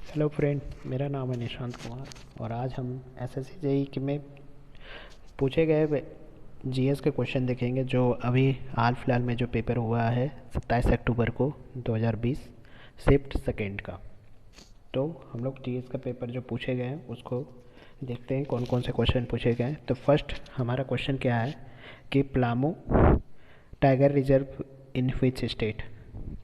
Hello friend, मेरा नाम है निशांत कुमार और आज हम एसएससी जेई के में पूछे गए जीएस के क्वेश्चन देखेंगे जो अभी हाल फिलहाल में जो पेपर हुआ है 27 अक्टूबर को 2020 शिफ्ट सेकेंड का। तो हम लोग जीएस का पेपर जो पूछे गए हैं उसको देखते हैं कौन कौन से क्वेश्चन पूछे गए हैं। तो फर्स्ट हमारा क्वेश्चन क्या है कि Palamau tiger reserve in which state.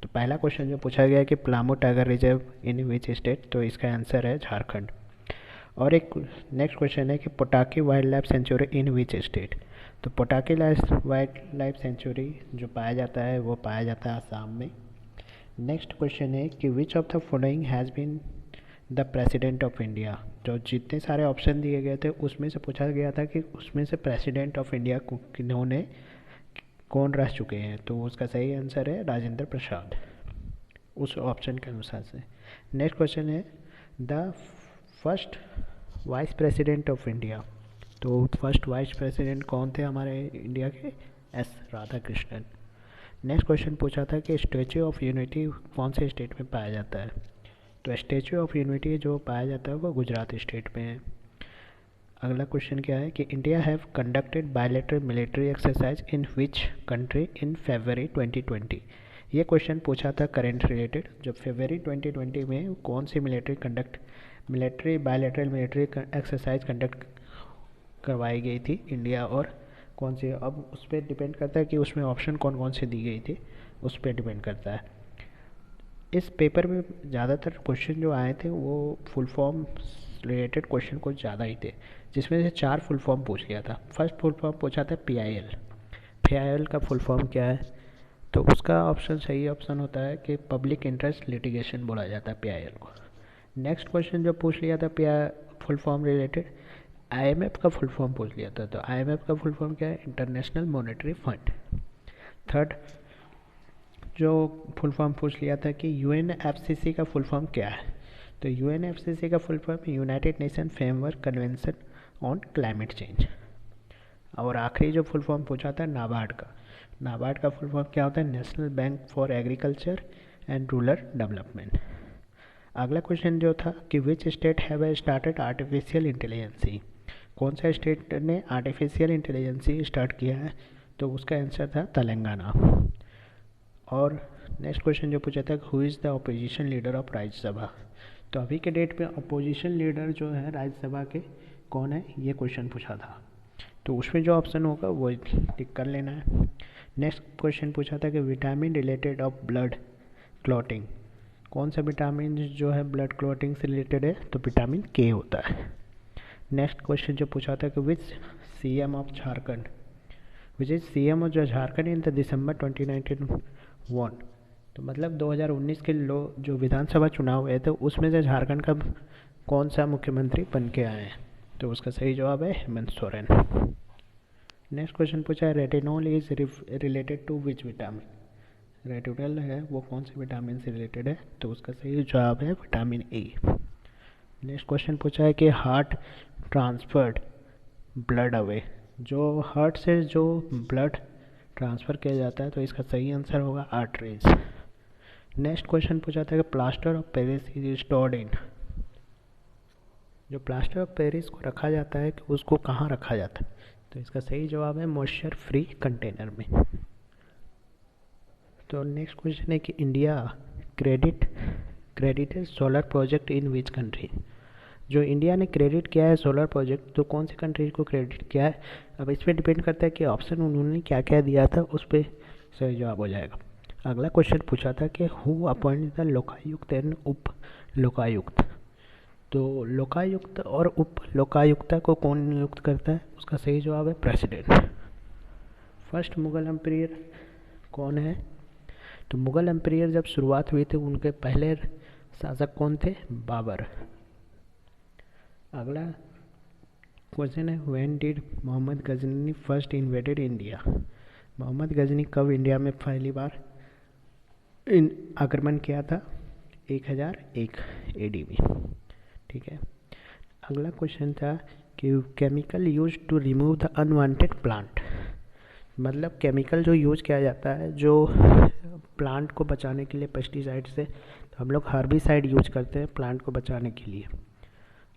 तो पहला क्वेश्चन जो पूछा गया है कि Palamau tiger reserve in which state, तो इसका आंसर है झारखंड। और एक नेक्स्ट क्वेश्चन है कि पोटाकी wild life sanctuary in which state. तो पोटाकी वाइल्ड लाइफ सेंचुरी जो पाया जाता है वो पाया जाता है आसाम में। नेक्स्ट क्वेश्चन है कि which of the following has been the president of India. जो जितने सारे ऑप्शन दिए गए थे उसमें से पूछा गया था कि उसमें से प्रेसिडेंट ऑफ इंडिया किन्होंने कौन रह चुके हैं। तो उसका सही आंसर है राजेंद्र प्रसाद, उस ऑप्शन के अनुसार से। नेक्स्ट क्वेश्चन है the first vice president of India. तो फर्स्ट वाइस प्रेसिडेंट कौन थे हमारे इंडिया के? एस राधाकृष्णन। नेक्स्ट क्वेश्चन पूछा था कि स्टैचू ऑफ यूनिटी कौन से स्टेट में पाया जाता है। तो स्टैचू ऑफ यूनिटी जो पाया जाता है वो गुजरात स्टेट में है। अगला क्वेश्चन क्या है कि India have conducted bilateral military exercise in which country in February 2020। ये क्वेश्चन पूछा था करंट रिलेटेड। जब फरवरी 2020 में कौन सी military bilateral military exercise conduct करवाई गई थी इंडिया और कौन सी। अब उस पर डिपेंड करता है कि उसमें ऑप्शन कौन कौन से दी गई थी, उस पर डिपेंड करता है। इस पेपर में ज़्यादातर क्वेश्चन जो आए थे वो फुल फॉर्म रिलेटेड क्वेश्चन कुछ ज़्यादा ही थे, जिसमें से 4 फुल फॉर्म पूछ लिया था। फर्स्ट फुल फॉर्म पूछा था पीआईएल। पीआईएल का फुल फॉर्म क्या है? तो उसका ऑप्शन सही ऑप्शन होता है कि पब्लिक इंटरेस्ट लिटिगेशन बोला जाता है पीआईएल को। नेक्स्ट क्वेश्चन जो पूछ लिया था फुल फॉर्म रिलेटेड आईएमएफ का फुल फॉर्म पूछ लिया था। तो आईएमएफ का फुल फॉर्म क्या है? International monetary fund. थर्ड जो फुल फॉर्म पूछ लिया था कि यूएनएफसीसी का फुल फॉर्म क्या है। तो यूएनएफसीसी का full form United nation framework convention on climate change. और आखिरी जो फुल फॉर्म पूछा था नाबार्ड का। नाबार्ड का फुल फॉर्म क्या होता है? National Bank for Agriculture and Rural Development. अगला क्वेश्चन जो था कि which state have started artificial intelligence. कौन सा स्टेट ने आर्टिफिशियल इंटेलिजेंसी स्टार्ट किया है? तो उसका आंसर था तेलंगाना। और नेक्स्ट क्वेश्चन जो पूछा था who is the opposition leader of Rajya Sabha. तो अभी के डेट में अपोजिशन लीडर जो है राज्यसभा के कौन है, ये क्वेश्चन पूछा था। तो उसमें जो ऑप्शन होगा वो टिक कर लेना है। नेक्स्ट क्वेश्चन पूछा था कि vitamin related of blood clotting. कौन सा विटामिन जो है ब्लड क्लॉटिंग से रिलेटेड है? तो विटामिन के होता है। नेक्स्ट क्वेश्चन जो पूछा था कि which CM of Jharkhand which is CM of जो Jharkhand in the December 2019 one. तो मतलब 2019 के जो विधानसभा चुनाव हुए थे उसमें से झारखंड का कौन सा मुख्यमंत्री बन के आए हैं। तो उसका सही जवाब है हेमंत सोरेन। नेक्स्ट क्वेश्चन पूछा है retinol is related to which vitamin. Retinol है वो कौन से विटामिन से रिलेटेड है? तो उसका सही जवाब है विटामिन ए। नेक्स्ट क्वेश्चन पूछा है कि हार्ट ट्रांसफर्ड ब्लड अवे। जो हार्ट से जो ब्लड ट्रांसफ़र किया जाता है तो इसका सही आंसर होगा आर्टरीज। नेक्स्ट क्वेश्चन पूछा था कि plaster of Paris is stored in. जो प्लास्टर ऑफ पेरिस को रखा जाता है कि उसको कहाँ रखा जाता है? तो इसका सही जवाब है मॉइस्चर फ्री कंटेनर में। तो नेक्स्ट क्वेश्चन है कि India credited solar project in which country. जो इंडिया ने क्रेडिट किया है सोलर प्रोजेक्ट तो कौन सी कंट्री को क्रेडिट किया है? अब इस पर डिपेंड करता है कि ऑप्शन उन्होंने क्या क्या दिया था, उस पर सही जवाब हो जाएगा। अगला क्वेश्चन पूछा था कि who appoint the Lokayukta and Upa Lokayukta. तो लोकायुक्त और उप लोकायुक्ता को कौन नियुक्त करता है? उसका सही जवाब है प्रेसिडेंट। फर्स्ट मुगल एम्पायर कौन है? तो मुगल एम्पायर जब शुरुआत हुई थी उनके पहले शासक कौन थे? बाबर। अगला क्वेश्चन है when did Mohammad Ghazni first invaded India. Mohammad Ghazni कब इंडिया में पहली बार आक्रमण किया था? 1001 एडी में। ठीक है। अगला क्वेश्चन था कि chemical use to remove the unwanted plant. मतलब केमिकल जो यूज किया जाता है जो प्लांट को बचाने के लिए पेस्टिसाइड से, तो हम लोग हर्बिसाइड यूज करते हैं प्लांट को बचाने के लिए।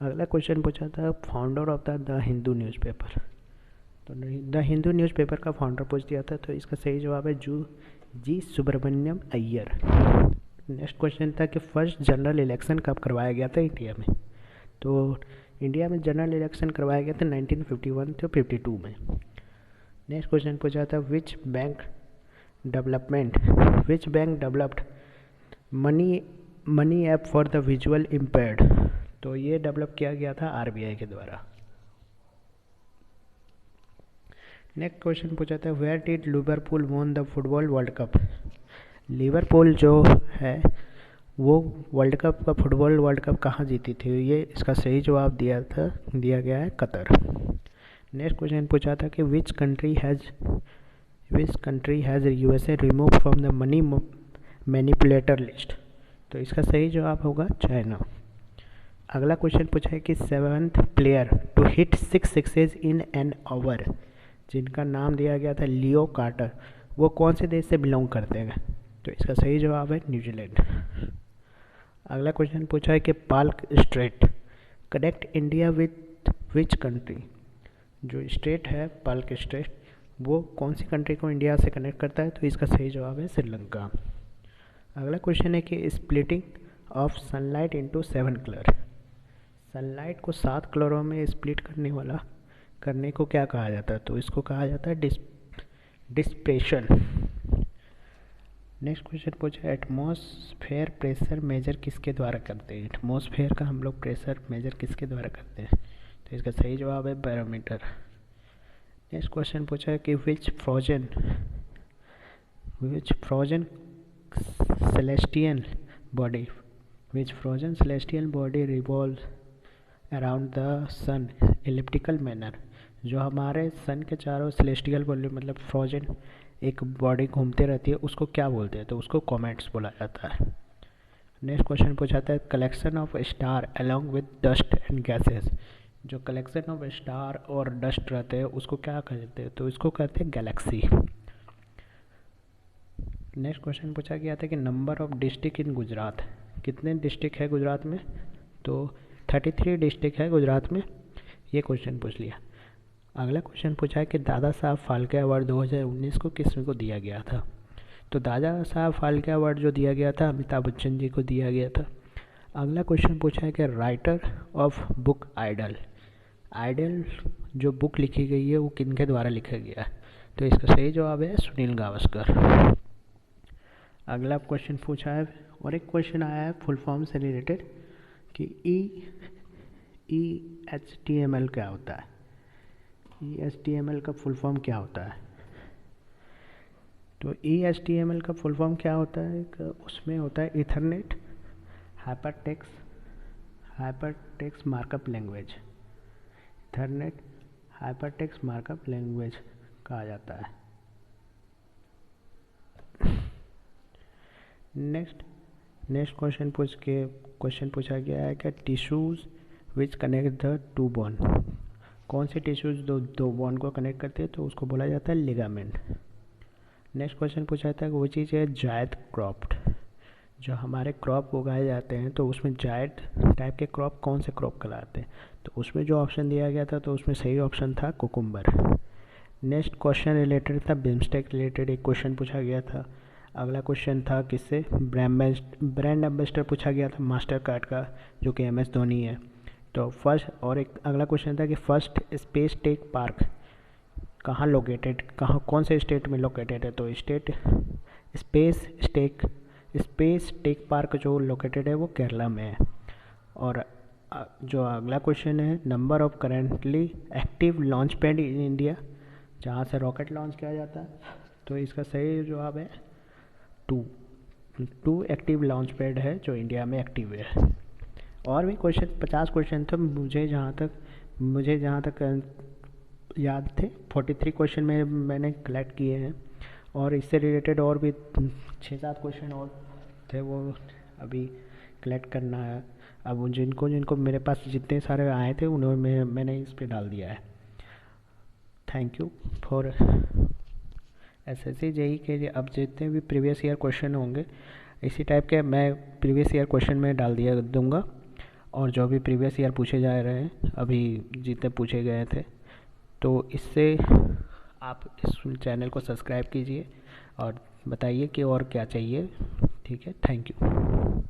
अगला क्वेश्चन पूछा था founder of the Hindu newspaper. तो द हिंदू न्यूज़पेपर का फाउंडर पूछ दिया था, तो इसका सही जवाब है जी सुब्रमण्यम अय्यर। नेक्स्ट क्वेश्चन था कि फर्स्ट जनरल इलेक्शन कब करवाया गया था इंडिया में। तो इंडिया में जनरल इलेक्शन करवाया गया था 1951 to 52 में। नेक्स्ट क्वेश्चन पूछा था which bank developed money app for the visual impaired. तो ये डेवलप किया गया था आरबीआई के द्वारा। नेक्स्ट क्वेश्चन पूछा था where did Liverpool won the football world cup. Liverpool जो है वो फुटबॉल वर्ल्ड कप कहाँ जीती थी, ये इसका सही जवाब दिया गया है कतर। नेक्स्ट क्वेश्चन पूछा था कि which country has USA remove from the money manipulator list. तो इसका सही जवाब होगा चाइना। अगला क्वेश्चन पूछा है कि 7th player to hit 6 sixes in an over, जिनका नाम दिया गया था लियो कार्टर, वो कौन से देश से बिलोंग करते हैं। तो इसका सही जवाब है न्यूजीलैंड। अगला क्वेश्चन पूछा है कि Palk straight connect India with which country. जो स्टेट है पाल्क स्ट्रेट वो कौन सी कंट्री को इंडिया से कनेक्ट करता है। तो इसका सही जवाब है श्रीलंका। अगला क्वेश्चन है कि splitting of sunlight into 7 colour. Sunlight को 7 कलरों में स्प्लिट करने को क्या कहा जाता है। तो इसको कहा जाता है डिस्पेशन। नेक्स्ट क्वेश्चन पूछा एटमॉस्फेयर प्रेशर मेजर किसके द्वारा करते हैं। एटमॉस्फेयर का हम लोग प्रेशर मेजर किसके द्वारा करते हैं। तो इसका सही जवाब है बैरोमीटर। नेक्स्ट क्वेश्चन पूछा है कि विच frozen celestial body revolves around the sun elliptical manner। जो हमारे सन के चारों सेलेस्टियल बॉडी मतलब फ्रोजन एक बॉडी घूमते रहती है उसको क्या बोलते हैं। तो उसको कॉमेट्स बोला जाता है। नेक्स्ट क्वेश्चन पूछा था collection of star along with dust and gases. जो कलेक्शन ऑफ स्टार और डस्ट रहते हैं उसको क्या कहते हैं। तो इसको कहते हैं गैलेक्सी। नेक्स्ट क्वेश्चन पूछा गया था कि number of district in Gujarat, कितने डिस्ट्रिक्ट है गुजरात में। तो 33 डिस्ट्रिक्ट है गुजरात में, ये क्वेश्चन पूछ लिया। अगला क्वेश्चन पूछा है कि दादा साहब फाल्के अवार्ड 2019 को किसको दिया गया था। तो दादा साहब फाल्के अवार्ड जो दिया गया था अमिताभ बच्चन जी को दिया गया था। अगला क्वेश्चन पूछा है कि राइटर ऑफ बुक आइडल जो बुक लिखी गई है वो किनके द्वारा लिखा गया है। तो इसका सही जवाब है सुनील गावस्कर। अगला क्वेश्चन पूछा है और एक क्वेश्चन आया है फुल फॉर्म से रिलेटेड कि EHTML क्या होता है। EHTML का फुल फॉर्म क्या होता है। तो EHTML का फुल फॉर्म क्या होता है, उसमें होता है Ethernet hypertext markup language. Ethernet hypertext markup language कहा जाता है। नेक्स्ट क्वेश्चन पूछा गया है कि tissues which connect the two bone, कौन से टिश्यूज़ दो बोन को कनेक्ट करते हैं। तो उसको बोला जाता है लिगामेंट। नेक्स्ट क्वेश्चन पूछा था कि वो चीज़ है जायद क्रॉप्ड, जो हमारे क्रॉप उगाए जाते हैं तो उसमें जायद टाइप के क्रॉप कौन से क्रॉप कहलाते हैं। तो उसमें जो ऑप्शन दिया गया था तो उसमें सही ऑप्शन था कुकुम्बर। नेक्स्ट क्वेश्चन रिलेटेड था बिम्स्टेक रिलेटेड एक क्वेश्चन पूछा गया था। अगला क्वेश्चन था किससे ब्रांड एम्बेसडर पूछा गया था मास्टर कार्ड का जो कि MS धोनी है। तो फर्स्ट और एक अगला क्वेश्चन था कि फर्स्ट स्पेस टेक पार्क कौन से स्टेट में लोकेटेड है। तो स्पेस टेक पार्क जो लोकेटेड है वो केरला में है। और जो अगला क्वेश्चन है number of currently active launch pad in India, जहाँ से रॉकेट लॉन्च किया जाता है। तो इसका सही जवाब है 2 एक्टिव लॉन्च पैड है जो इंडिया में एक्टिव है। और भी क्वेश्चन 50 क्वेश्चन थे मुझे जहाँ तक याद थे 43 क्वेश्चन मैंने कलेक्ट किए हैं। और इससे रिलेटेड और भी 6-7 क्वेश्चन और थे वो अभी कलेक्ट करना है। अब जिनको मेरे पास जितने सारे आए थे उन्होंने मैंने इस पर डाल दिया है। Thank you for SSC JEE के लिए अब जितने भी प्रीवियस ईयर क्वेश्चन होंगे इसी टाइप के मैं प्रीवियस ईयर क्वेश्चन में डाल दिया दूंगा, और जो भी प्रीवियस ईयर पूछे जा रहे हैं अभी जितने पूछे गए थे, तो इससे आप इस चैनल को सब्सक्राइब कीजिए और बताइए कि और क्या चाहिए। ठीक है, थैंक यू।